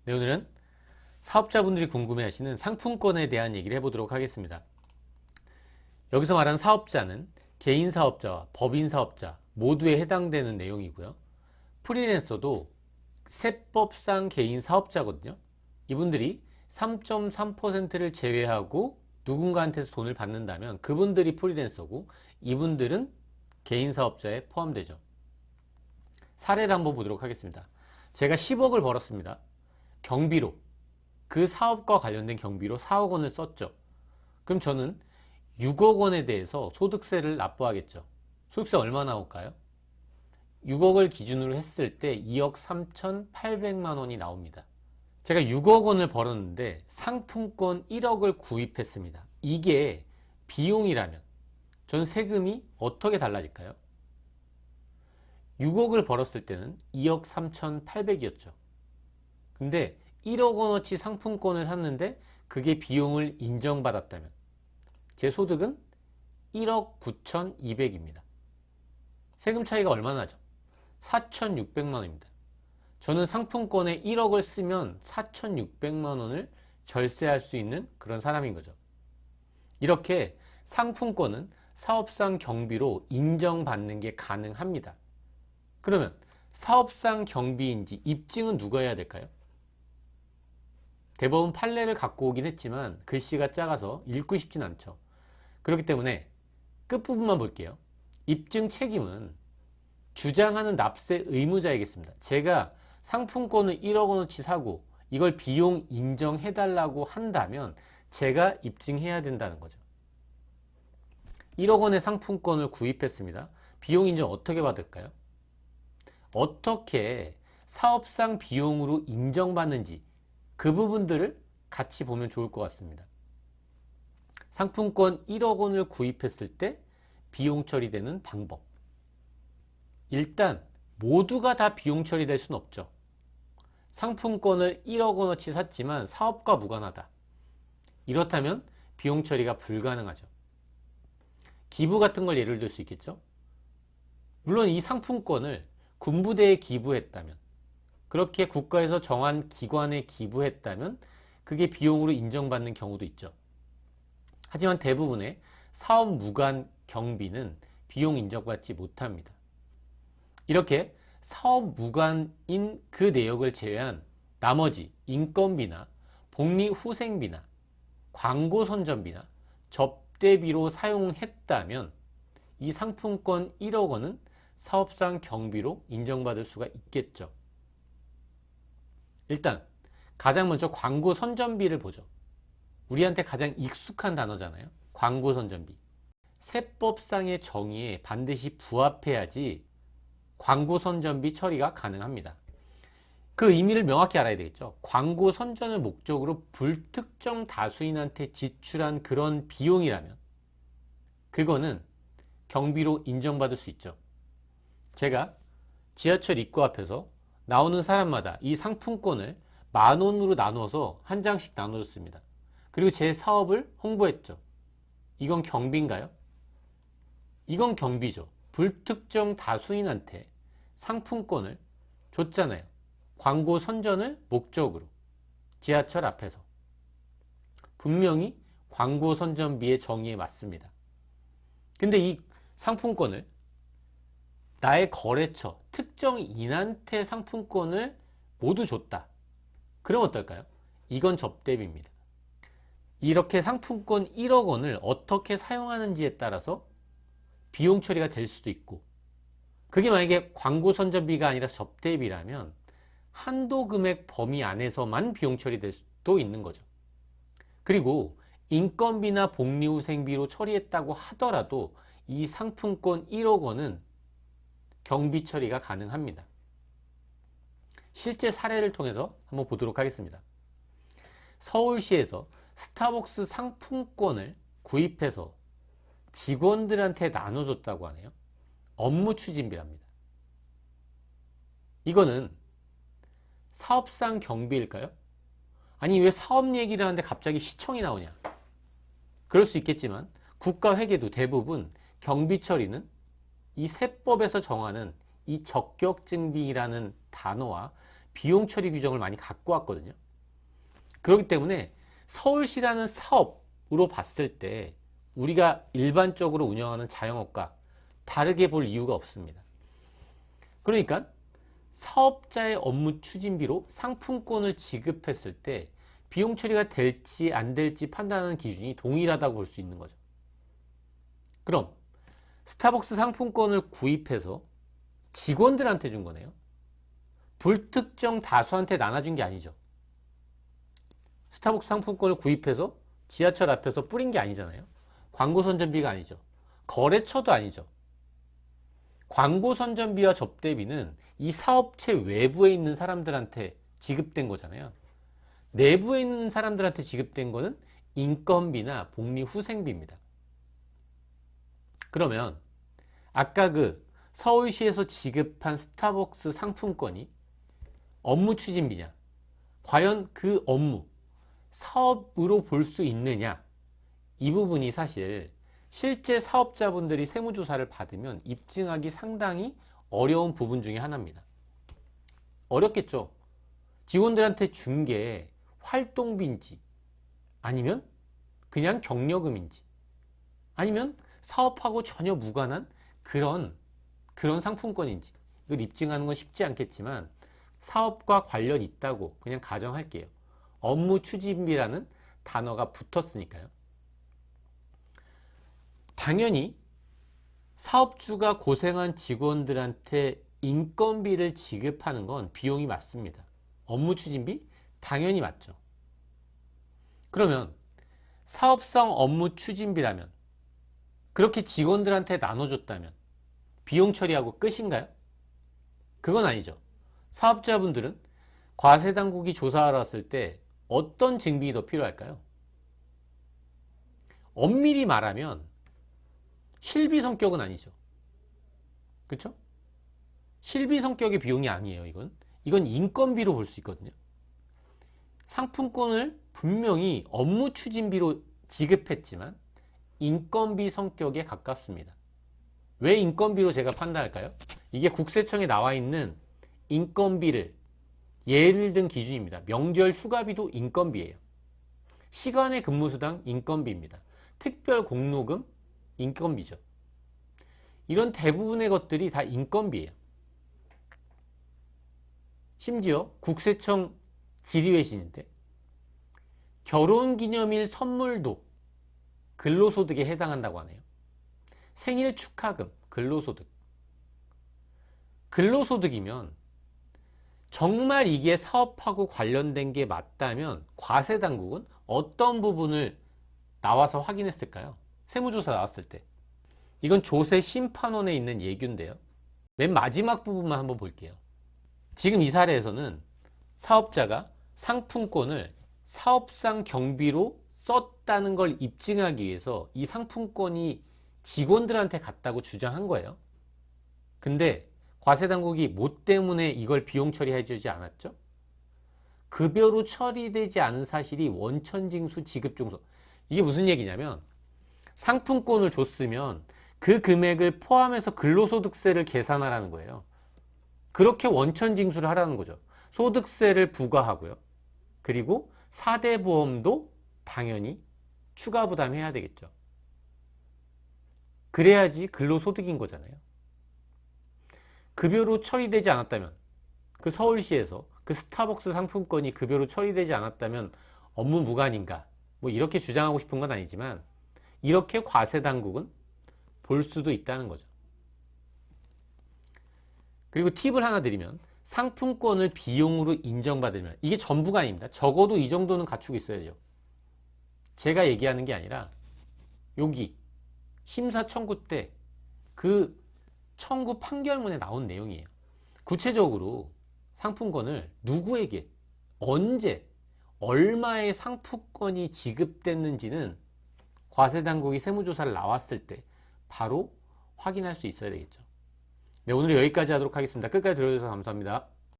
네, 오늘은 사업자분들이 궁금해하시는 상품권에 대한 얘기를 해보도록 하겠습니다. 여기서 말하는 사업자는 개인 사업자와 법인 사업자 모두에 해당되는 내용이고요. 프리랜서도 세법상 개인 사업자거든요. 이분들이 3.3%를 제외하고 누군가한테서 돈을 받는다면 그분들이 프리랜서고 이분들은 개인 사업자에 포함되죠. 사례를 한번 보도록 하겠습니다. 제가 10억을 벌었습니다. 경비로, 그 사업과 관련된 경비로 4억 원을 썼죠. 그럼 저는 6억 원에 대해서 소득세를 납부하겠죠. 소득세 얼마 나올까요? 6억을 기준으로 했을 때 2억 3,800만 원이 나옵니다. 제가 6억 원을 벌었는데 상품권 1억을 구입했습니다. 이게 비용이라면 전 세금이 어떻게 달라질까요? 6억을 벌었을 때는 2억 3,800이었죠. 근데 1억 원어치 상품권을 샀는데 그게 비용을 인정받았다면 제 소득은 1억 9,200입니다. 세금 차이가 얼마나 나죠? 4,600만 원입니다. 저는 상품권에 1억을 쓰면 4,600만 원을 절세할 수 있는 그런 사람인 거죠. 이렇게 상품권은 사업상 경비로 인정받는 게 가능합니다. 그러면 사업상 경비인지 입증은 누가 해야 될까요? 대법원 판례를 갖고 오긴 했지만 글씨가 작아서 읽고 싶진 않죠. 그렇기 때문에 끝부분만 볼게요. 입증 책임은 주장하는 납세 의무자이겠습니다. 제가 상품권을 1억 원어치 사고 이걸 비용 인정해달라고 한다면 제가 입증해야 된다는 거죠. 1억 원의 상품권을 구입했습니다. 비용 인정 어떻게 받을까요? 어떻게 사업상 비용으로 인정받는지 그 부분들을 같이 보면 좋을 것 같습니다. 상품권 1억 원을 구입했을 때 비용 처리되는 방법. 일단 모두가 다 비용 처리될 수는 없죠. 상품권을 1억 원어치 샀지만 사업과 무관하다. 이렇다면 비용 처리가 불가능하죠. 기부 같은 걸 예를 들 수 있겠죠. 물론 이 상품권을 군부대에 기부했다면, 그렇게 국가에서 정한 기관에 기부했다면 그게 비용으로 인정받는 경우도 있죠. 하지만 대부분의 사업 무관 경비는 비용 인정받지 못합니다. 이렇게 사업 무관인 그 내역을 제외한 나머지 인건비나 복리후생비나 광고 선전비나 접대비로 사용했다면 이 상품권 1억 원은 사업상 경비로 인정받을 수가 있겠죠. 일단 가장 먼저 광고 선전비를 보죠. 우리한테 가장 익숙한 단어잖아요. 광고 선전비. 세법상의 정의에 반드시 부합해야지 광고 선전비 처리가 가능합니다. 그 의미를 명확히 알아야 되겠죠. 광고 선전을 목적으로 불특정 다수인한테 지출한 그런 비용이라면 그거는 경비로 인정받을 수 있죠. 제가 지하철 입구 앞에서 나오는 사람마다 이 상품권을 10,000원으로 나눠서 한 장씩 나눠줬습니다. 그리고 제 사업을 홍보했죠. 이건 경비인가요? 이건 경비죠. 불특정 다수인한테 상품권을 줬잖아요. 광고 선전을 목적으로 지하철 앞에서. 분명히 광고 선전비의 정의에 맞습니다. 근데 이 상품권을 나의 거래처, 특정인한테 상품권을 모두 줬다. 그럼 어떨까요? 이건 접대비입니다. 이렇게 상품권 1억 원을 어떻게 사용하는지에 따라서 비용 처리가 될 수도 있고, 그게 만약에 광고 선전비가 아니라 접대비라면 한도 금액 범위 안에서만 비용 처리될 수도 있는 거죠. 그리고 인건비나 복리후생비로 처리했다고 하더라도 이 상품권 1억 원은 경비 처리가 가능합니다. 실제 사례를 통해서 한번 보도록 하겠습니다. 서울시에서 스타벅스 상품권을 구입해서 직원들한테 나눠줬다고 하네요. 업무 추진비랍니다. 이거는 사업상 경비일까요? 아니 왜 사업 얘기를 하는데 갑자기 시청이 나오냐? 그럴 수 있겠지만 국가회계도 대부분 경비 처리는 이 세법에서 정하는 이 적격증비라는 단어와 비용 처리 규정을 많이 갖고 왔거든요. 그렇기 때문에 서울시라는 사업으로 봤을 때 우리가 일반적으로 운영하는 자영업과 다르게 볼 이유가 없습니다. 그러니까 사업자의 업무 추진비로 상품권을 지급했을 때 비용 처리가 될지 안 될지 판단하는 기준이 동일하다고 볼 수 있는 거죠. 그럼 스타벅스 상품권을 구입해서 직원들한테 준 거네요. 불특정 다수한테 나눠준 게 아니죠. 스타벅스 상품권을 구입해서 지하철 앞에서 뿌린 게 아니잖아요. 광고 선전비가 아니죠. 거래처도 아니죠. 광고 선전비와 접대비는 이 사업체 외부에 있는 사람들한테 지급된 거잖아요. 내부에 있는 사람들한테 지급된 거는 인건비나 복리후생비입니다. 그러면 아까 그 서울시에서 지급한 스타벅스 상품권이 업무 추진비냐, 과연 그 업무 사업으로 볼 수 있느냐, 이 부분이 사실 실제 사업자분들이 세무조사를 받으면 입증하기 상당히 어려운 부분 중에 하나입니다. 어렵겠죠. 직원들한테 준 게 활동비인지, 아니면 그냥 경력금인지, 아니면 사업하고 전혀 무관한 그런 상품권인지, 이걸 입증하는 건 쉽지 않겠지만 사업과 관련 있다고 그냥 가정할게요. 업무 추진비라는 단어가 붙었으니까요. 당연히 사업주가 고생한 직원들한테 인건비를 지급하는 건 비용이 맞습니다. 업무 추진비? 당연히 맞죠. 그러면 사업성 업무 추진비라면, 그렇게 직원들한테 나눠줬다면 비용 처리하고 끝인가요? 그건 아니죠. 사업자분들은 과세당국이 조사하러 왔을 때 어떤 증빙이 더 필요할까요? 엄밀히 말하면 실비 성격은 아니죠. 그렇죠? 실비 성격의 비용이 아니에요. 이건 인건비로 볼 수 있거든요. 상품권을 분명히 업무 추진비로 지급했지만 인건비 성격에 가깝습니다. 왜 인건비로 제가 판단할까요? 이게 국세청에 나와 있는 인건비를 예를 든 기준입니다. 명절 휴가비도 인건비예요. 시간의 근무수당 인건비입니다. 특별 공로금 인건비죠. 이런 대부분의 것들이 다 인건비예요. 심지어 국세청 질의회신인데 결혼기념일 선물도 근로소득에 해당한다고 하네요. 생일 축하금 근로소득. 근로소득이면 정말 이게 사업하고 관련된 게 맞다면 과세당국은 어떤 부분을 나와서 확인했을까요? 세무조사 나왔을 때. 이건 조세심판원에 있는 예규인데요. 맨 마지막 부분만 한번 볼게요. 지금 이 사례에서는 사업자가 상품권을 사업상 경비로 썼다는 걸 입증하기 위해서 이 상품권이 직원들한테 갔다고 주장한 거예요. 근데 과세당국이 뭐 때문에 이걸 비용 처리해 주지 않았죠? 급여로 처리되지 않은 사실이 원천징수 지급종서. 이게 무슨 얘기냐면 상품권을 줬으면 그 금액을 포함해서 근로소득세를 계산하라는 거예요. 그렇게 원천징수를 하라는 거죠. 소득세를 부과하고요. 그리고 4대 보험도 당연히 추가 부담해야 되겠죠. 그래야지 근로소득인 거잖아요. 급여로 처리되지 않았다면, 그 서울시에서 그 스타벅스 상품권이 급여로 처리되지 않았다면 업무 무관인가, 뭐 이렇게 주장하고 싶은 건 아니지만 이렇게 과세당국은 볼 수도 있다는 거죠. 그리고 팁을 하나 드리면, 상품권을 비용으로 인정받으면, 이게 전부가 아닙니다. 적어도 이 정도는 갖추고 있어야죠. 제가 얘기하는 게 아니라 여기 심사 청구 때 그 청구 판결문에 나온 내용이에요. 구체적으로 상품권을 누구에게, 언제, 얼마의 상품권이 지급됐는지는 과세당국이 세무조사를 나왔을 때 바로 확인할 수 있어야 되겠죠. 네, 오늘 여기까지 하도록 하겠습니다. 끝까지 들어주셔서 감사합니다.